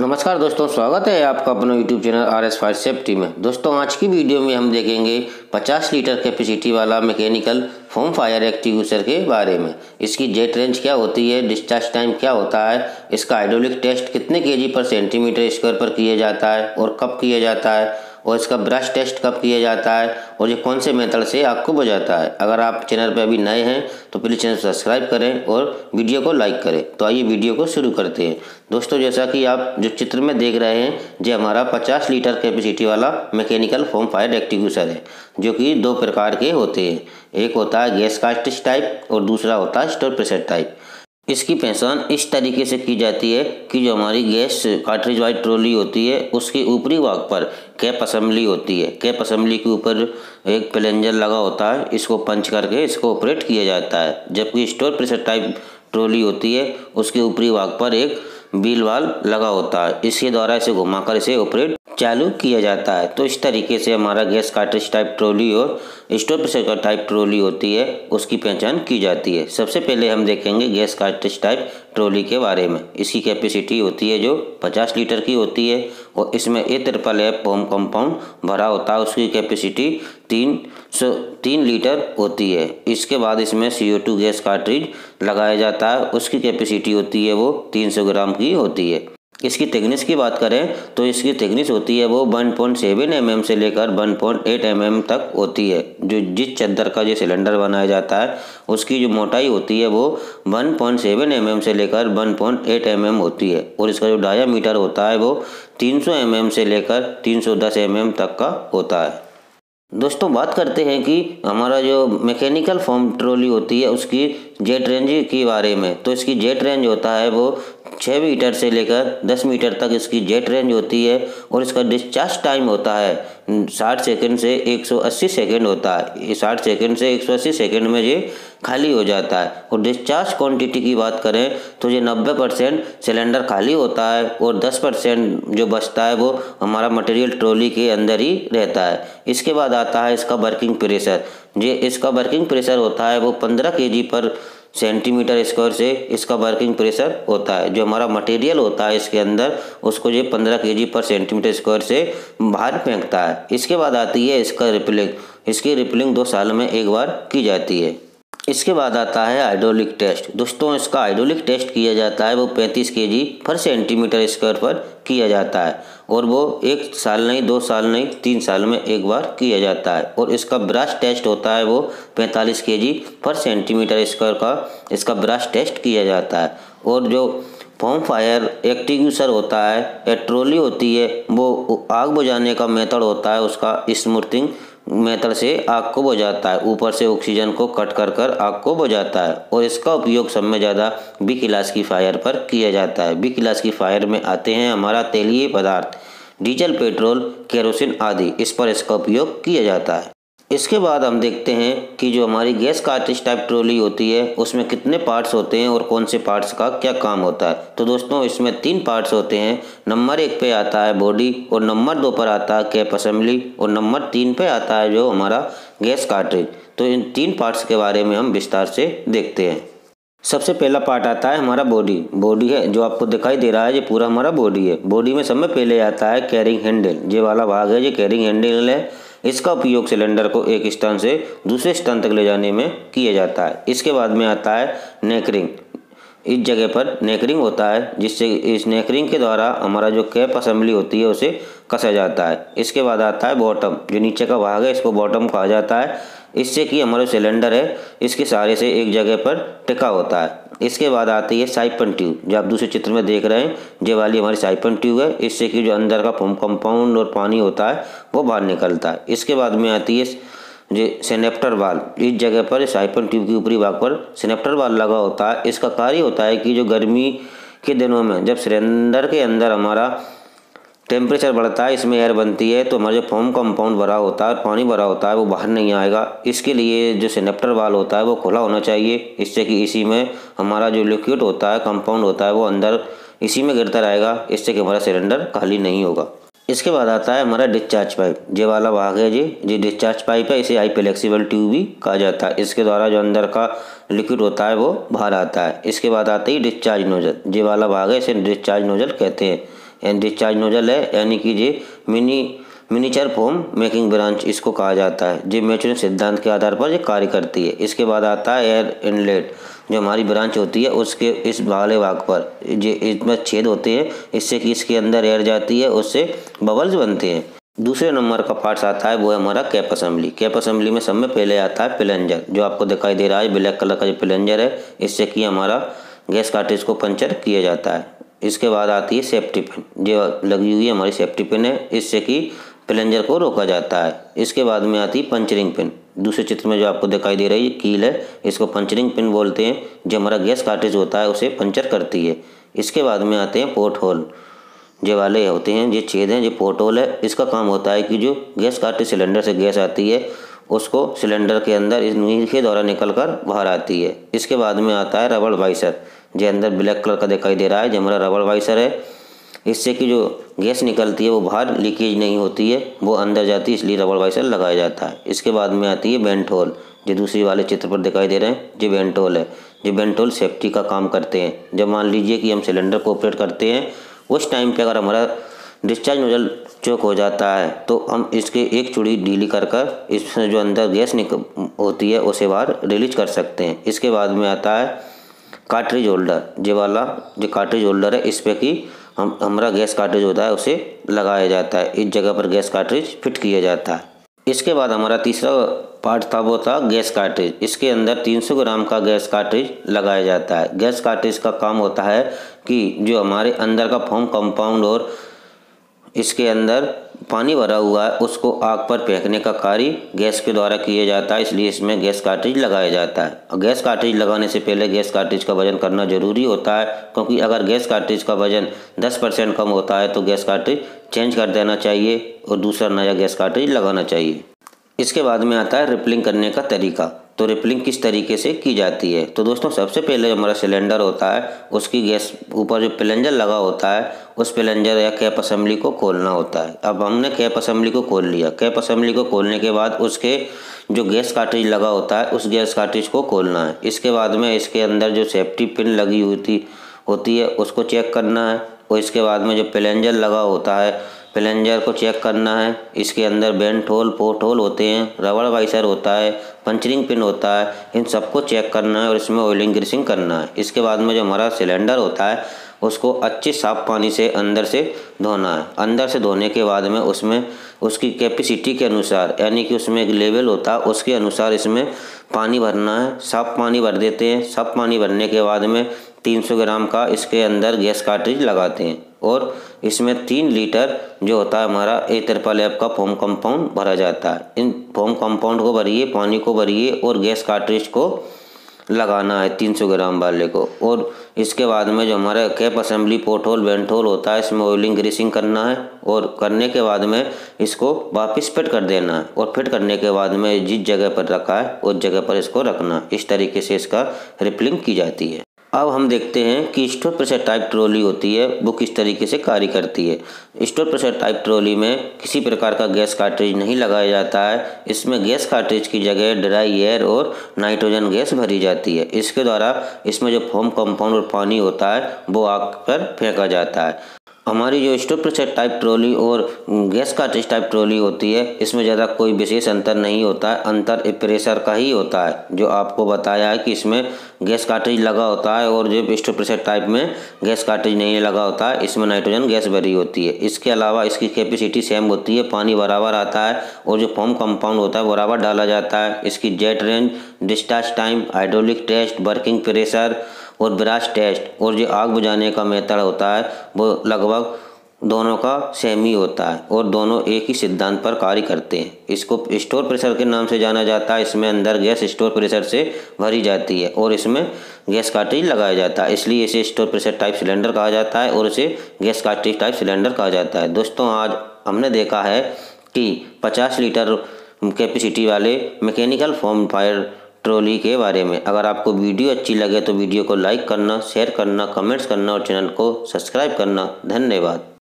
नमस्कार दोस्तों, स्वागत है आपका अपना YouTube channel RS fire safety में। दोस्तों आज की वीडियो में हम देखेंगे 50 लीटर कैपेसिटी वाला मैकेनिकल फोम फायर एक्सटिंग्विशर के बारे में। इसकी जेट रेंज क्या होती है, डिस्चार्ज टाइम क्या होता है, इसका हाइड्रोलिक टेस्ट कितने केजी पर सेंटीमीटर स्क्वायर पर किया जाता है और कब किया जाता है, और इसका ब्रश टेस्ट कब किया जाता है और ये कौन से मेथड से आग को बुझाता है। अगर आप चैनल पर अभी नए हैं तो प्लीज़ चैनल सब्सक्राइब करें और वीडियो को लाइक करें। तो आइए वीडियो को शुरू करते हैं। दोस्तों जैसा कि आप जो चित्र में देख रहे हैं, ये हमारा 50 लीटर कैपेसिटी वाला मैकेनिकल फोम फायर एक्सटिंग्विशर है, जो कि दो प्रकार के होते हैं। एक होता है गैस कार्ट्रिज टाइप और दूसरा होता है स्टोर प्रेशर टाइप। इसकी पहचान इस तरीके से की जाती है कि जो हमारी गैस कार्ट्रिज वाली ट्रॉली होती है उसके ऊपरी भाग पर कैप असेंबली होती है। कैप असेंबली के ऊपर एक प्लेंजर लगा होता है, इसको पंच करके इसको ऑपरेट किया जाता है। जबकि स्टोर प्रेशर टाइप ट्रॉली होती है उसके ऊपरी भाग पर एक व्हील वाल्व लगा होता है, इसके द्वारा इसे घुमाकर इसे ऑपरेट चालू किया जाता है। तो इस तरीके से हमारा गैस कार्ट्रिज टाइप ट्रॉली और स्टोर प्रेशर का टाइप ट्रॉली होती है, उसकी पहचान की जाती है। सबसे पहले हम देखेंगे गैस कार्ट्रिज टाइप ट्रॉली के बारे में। इसकी कैपेसिटी होती है जो 50 लीटर की होती है और इसमें AFFF फोम कंपाउंड भरा होता है। उसकी कैपेसिटी 3 लीटर होती है। इसके बाद इसमें CO2 गैस कार्ट्रिज लगाया जाता है, उसकी कैपेसिटी होती है वो 300 ग्राम की होती है। इसकी थिकनेस की बात करें तो इसकी थिकनेस होती है वो 1.7 mm से लेकर 1.8 mm तक होती है। जो जिस चद्दर का जो सिलेंडर बनाया जाता है उसकी जो मोटाई होती है वो 1.7 mm से लेकर 1.8 mm होती है और इसका जो डायामीटर होता है वो 300 mm से लेकर 310 mm तक का होता है। दोस्तों बात करते हैं कि हमारा जो मैकेनिकल फोम ट्रॉली होती है उसकी जेट रेंज के बारे में। तो इसकी जेट रेंज होता है वो 6 मीटर से लेकर 10 मीटर तक इसकी जेट रेंज होती है और इसका डिस्चार्ज टाइम होता है 60 सेकंड से 180 सेकंड होता है। ये 60 सेकंड से 180 सेकंड में ये खाली हो जाता है। और डिस्चार्ज क्वांटिटी की बात करें तो ये 90% सिलेंडर खाली होता है और 10% जो बचता है वो हमारा मटेरियल ट्रॉली के अंदर ही रहता है। इसके बाद आता है इसका वर्किंग प्रेशर। ये इसका वर्किंग प्रेशर होता है वो 15 kg पर सेंटीमीटर स्क्वायर से इसका वर्किंग प्रेशर होता है। जो हमारा मटेरियल होता है इसके अंदर उसको ये 15 kg पर सेंटीमीटर स्क्वायर से बाहर फेंकता है। इसके बाद आती है इसका रिपलिंग। इसकी रिपलिंग 2 साल में एक बार की जाती है। इसके बाद आता है हाइड्रोलिक टेस्ट। दोस्तों इसका हाइड्रोलिक टेस्ट किया जाता है वो 35 kg पर सेंटीमीटर स्क्वायर पर किया जाता है और वो 1 साल नहीं, 2 साल नहीं, 3 साल में एक बार किया जाता है। और इसका ब्रश टेस्ट होता है वो 45 kg पर सेंटीमीटर स्क्वायर का इसका ब्रश टेस्ट किया जाता है। और जो फोम फायर एक्सटिंग्विशर होता है या ट्रॉली होती है वो आग बुझाने का मेथड होता है उसका स्मूथिंग मेथड से आग को बुझाता है। ऊपर से ऑक्सीजन को कट कर आग को बुझाता है और इसका उपयोग सब में ज़्यादा B क्लास की फायर पर किया जाता है। B क्लास की फायर में आते हैं हमारा तेलीय पदार्थ, डीजल, पेट्रोल, केरोसिन आदि, इस पर इसका उपयोग किया जाता है। इसके बाद हम देखते हैं कि जो हमारी गैस कार्ट्रिज टाइप ट्रॉली होती है उसमें कितने पार्ट्स होते हैं और कौन से पार्ट्स का क्या काम होता है। तो दोस्तों इसमें 3 पार्ट्स होते हैं। नंबर 1 पे आता है बॉडी और नंबर 2 पर आता है कैप असेंबली और नंबर 3 पे आता है जो हमारा गैस कार्ट्रिज। तो इन 3 पार्ट्स के बारे में हम विस्तार से देखते हैं। सबसे पहला पार्ट आता है हमारा बॉडी है जो आपको दिखाई दे रहा है, ये पूरा हमारा बॉडी है। बॉडी में सब में पहले आता है कैरिंग हैंडल। ये वाला भाग है, ये कैरिंग हैंडल है। इसका उपयोग सिलेंडर को एक स्थान से दूसरे स्थान तक ले जाने में किया जाता है। इसके बाद में आता है नेकरिंग। इस जगह पर नेकरिंग होता है जिससे इस नेकरिंग के द्वारा हमारा जो कैप असेंबली होती है उसे कसा जाता है। इसके बाद आता है बॉटम, जो नीचे का भाग है इसको बॉटम कहा जाता है। इससे कि हमारा सिलेंडर है इसके सहारे से एक जगह पर टिका होता है। इसके बाद आती है साइपन ट्यूब, जो आप दूसरे चित्र में देख रहे हैं, ये वाली हमारी साइपन ट्यूब है। इससे कि जो अंदर का फोम कंपाउंड और पानी होता है वो बाहर निकलता है। इसके बाद में आती है जो सिनेप्टर वाल्व। इस जगह पर साइपन ट्यूब के ऊपरी भाग पर सिनेप्टर वाल्व लगा होता है। इसका कार्य होता है कि जो गर्मी के दिनों में जब सिलेंडर के अंदर हमारा टेम्परेचर बढ़ता है, इसमें एयर बनती है, तो हमारा जो फोम कंपाउंड भरा होता है, पानी भरा होता है, वो बाहर नहीं आएगा। इसके लिए जो सिनेप्टर वाल्व होता है वो खुला होना चाहिए, इससे कि इसी में हमारा जो लिक्विड होता है, कंपाउंड होता है, वो अंदर इसी में गिरता रहेगा, इससे कि हमारा सिलेंडर खाली नहीं होगा। इसके बाद आता है हमारा डिस्चार्ज पाइप। ये वाला भाग है जी डिस्चार्ज पाइप है। इसे हाई फ्लेक्सिबल ट्यूब भी कहा जाता है। इसके द्वारा जो अंदर का लिक्विड होता है वो बाहर आता है। इसके बाद आते ही डिस्चार्ज नोजल। ये वाला भाग है, इसे डिस्चार्ज नोजल कहते हैं। डिस्चार्ज नोजल है, यानी कि ये मिनीचर फोम मेकिंग ब्रांच इसको कहा जाता है। ये मैचुरिंग सिद्धांत के आधार पर ये कार्य करती है। इसके बाद आता है एयर इनलेट, जो हमारी ब्रांच होती है उसके इस वाले भाग पर ये इसमें छेद होते हैं, इससे कि इसके अंदर एयर जाती है, उससे बबल्स बनते हैं। दूसरे नंबर का पार्ट्स आता है वो है हमारा कैप असेंबली। कैप असेंबली में सब में पहले आता है प्लंजर, जो आपको दिखाई दे रहा है ब्लैक कलर का जो प्लंजर है, इससे कि हमारा गैस कार्ट्रिज को पंचर किया जाता है। इसके बाद आती है सेफ्टी पिन, जो लगी हुई है हमारी सेफ्टी पिन है, इससे कि प्लंजर को रोका जाता है। इसके बाद में आती है पंचरिंग पिन। दूसरे चित्र में जो आपको दिखाई दे रही है कील है, इसको पंचरिंग पिन बोलते हैं, जो हमारा गैस कार्ट्रिज होता है उसे पंचर करती है। इसके बाद में आते हैं पोर्ट होल, जो वाले होते हैं ये छेद हैं, ये पोर्ट होल है। इसका काम होता है कि जो गैस कार्ट्रिज सिलेंडर से गैस आती है उसको सिलेंडर के अंदर इनके द्वारा निकल कर बाहर आती है। इसके बाद में आता है रबड़ वाइसर, जो अंदर ब्लैक कलर का दिखाई दे रहा है, जो हमारा रबड़ वाइसर है, इससे कि जो गैस निकलती है वो बाहर लीकेज नहीं होती है, वो अंदर जाती है, इसलिए रबड़ वाइसर लगाया जाता है। इसके बाद में आती है बेंट होल, जो दूसरी वाले चित्र पर दिखाई दे रहे हैं, जो बेंट होल है। जो बेंट होल सेफ्टी का काम करते हैं। जब मान लीजिए कि हम सिलेंडर को ऑपरेट करते हैं, उस टाइम पे अगर हमारा डिस्चार्ज नोजल चोक हो जाता है तो हम इसके एक चूड़ी ढीली कर इसमें जो अंदर गैस होती है उसे बाहर रिलीज कर सकते हैं। इसके बाद में आता है कार्ट्रिज होल्डर, ये वाला जो कार्ट्रिज होल्डर है, इस पे कि हमारा गैस कार्ट्रिज होता है उसे लगाया जाता है, इस जगह पर गैस कार्ट्रिज फिट किया जाता है। इसके बाद हमारा तीसरा पार्ट था वो था गैस कार्ट्रिज। इसके अंदर 300 ग्राम का गैस कार्ट्रिज लगाया जाता है। गैस कार्ट्रिज का काम होता है कि जो हमारे अंदर का फोम कंपाउंड और इसके अंदर पानी भरा हुआ है उसको आग पर फेंकने का कार्य गैस के द्वारा किया जाता है, इसलिए इसमें गैस कार्ट्रिज लगाया जाता है। और गैस कार्ट्रिज लगाने से पहले गैस कार्ट्रिज का वजन करना जरूरी होता है, क्योंकि अगर गैस कार्ट्रिज का वजन 10% कम होता है तो गैस कार्ट्रिज चेंज कर देना चाहिए और दूसरा नया गैस कार्ट्रिज लगाना चाहिए। इसके बाद में आता है रिपलिंग करने का तरीका। तो रिपलिंग किस तरीके से की जाती है? तो दोस्तों सबसे पहले जो हमारा सिलेंडर होता है उसकी गैस ऊपर जो प्लंजर लगा होता है उस प्लंजर या कैप असेंबली को खोलना होता है। अब हमने कैप असेंबली को खोल लिया। कैप असेंबली को खोलने के बाद उसके जो गैस कार्ट्रिज लगा होता है उस गैस कार्ट्रिज को खोलना है। इसके बाद में इसके अंदर जो सेफ्टी पिन लगी होती है उसको चेक करना है, और इसके बाद में जो प्लंजर लगा होता है प्लंजर को चेक करना है। इसके अंदर बेंट होल, पोर्ट होल होते हैं, रबड़ वाइसर होता है, पंचरिंग पिन होता है, इन सबको चेक करना है और इसमें ऑयलिंग ग्रीसिंग करना है। इसके बाद में जो हमारा सिलेंडर होता है उसको अच्छे साफ पानी से अंदर से धोना है। अंदर से धोने के बाद में उसमें उसकी कैपेसिटी के अनुसार, यानी कि उसमें एक लेवल होता है उसके अनुसार इसमें पानी भरना है। साफ पानी भर देते हैं। साफ पानी भरने के बाद में 300 ग्राम का इसके अंदर गैस कार्ट्रिज लगाते हैं और इसमें 3 लीटर जो होता है हमारा AFFF का फोम कंपाउंड भरा जाता है। इन फोम कंपाउंड को भरिए, पानी को भरिए और गैस कार्ट्रिज को लगाना है 300 ग्राम वाले को। और इसके बाद में जो हमारा cap assembly, port hole, vent hole होता है इसमें ऑयलिंग ग्रीसिंग करना है और करने के बाद में इसको वापस फिट कर देना है। और फिट करने के बाद में जिस जगह पर रखा है उस जगह पर इसको रखना। इस तरीके से इसका रिपलिंग की जाती है। अब हम देखते हैं कि स्टोर प्रेशर टाइप ट्रॉली होती है वो किस तरीके से कार्य करती है। स्टोर प्रेशर टाइप ट्रॉली में किसी प्रकार का गैस कार्ट्रिज नहीं लगाया जाता है। इसमें गैस कार्ट्रिज की जगह ड्राई एयर और नाइट्रोजन गैस भरी जाती है। इसके द्वारा इसमें जो फोम कंपाउंड और पानी होता है वो आग पर फेंका जाता है। हमारी जो स्टोर प्रेशर टाइप ट्रॉली और गैस कार्ट्रिज टाइप ट्रॉली होती है इसमें ज़्यादा कोई विशेष अंतर नहीं होता है। अंतर प्रेशर का ही होता है, जो आपको बताया है कि इसमें गैस कार्ट्रिज लगा होता है और जो स्टोर प्रेशर टाइप में गैस कार्ट्रिज नहीं लगा होता है इसमें नाइट्रोजन गैस भरी होती है। इसके अलावा इसकी कैपेसिटी सेम होती है, पानी बराबर आता है और जो फोम कंपाउंड होता है बराबर डाला जाता है। इसकी jet range, discharge time, hydraulic test, working pressure और ब्रास टेस्ट और जो आग बुझाने का मेथड होता है वो लगभग दोनों का सेम ही होता है और दोनों एक ही सिद्धांत पर कार्य करते हैं। इसको स्टोर प्रेशर के नाम से जाना जाता है। इसमें अंदर गैस स्टोर प्रेशर से भरी जाती है और इसमें गैस कार्ट्रिज लगाया जाता है, इसलिए इसे स्टोर प्रेशर टाइप सिलेंडर कहा जाता है और इसे गैस कार्ट्रिज टाइप सिलेंडर कहा जाता है। दोस्तों आज हमने देखा है कि 50 लीटर कैपेसिटी वाले मैकेनिकल फोम फायर ट्रॉली के बारे में। अगर आपको वीडियो अच्छी लगे तो वीडियो को लाइक करना, शेयर करना, कमेंट्स करना और चैनल को सब्सक्राइब करना। धन्यवाद।